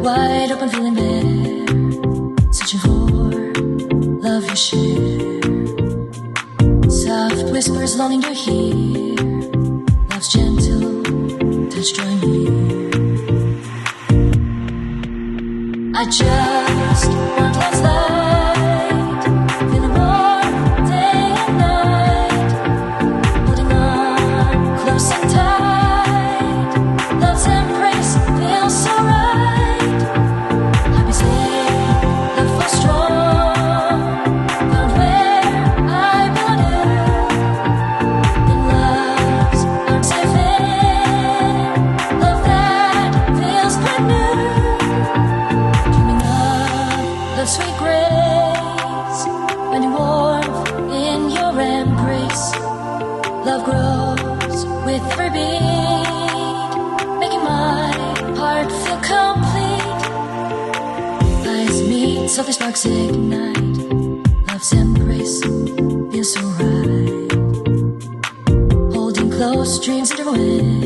wide open, feeling bare, searching for love you share. Soft whispers longing to hear, love's gentle touch drawing near. I just want love's light, feeling warm day and night, holding on close and tight. Love's embrace feels so right. Happy safe, love feels strong, found where I belong. In love's arms safe in, love that feels brand new. Dreaming of love's sweet grace, finding warmth in your embrace. Love grows with every beat, making my heart feel complete. Eyes meet, so the sparks ignite. Love's embrace feels so right. Holding close, dreams underway.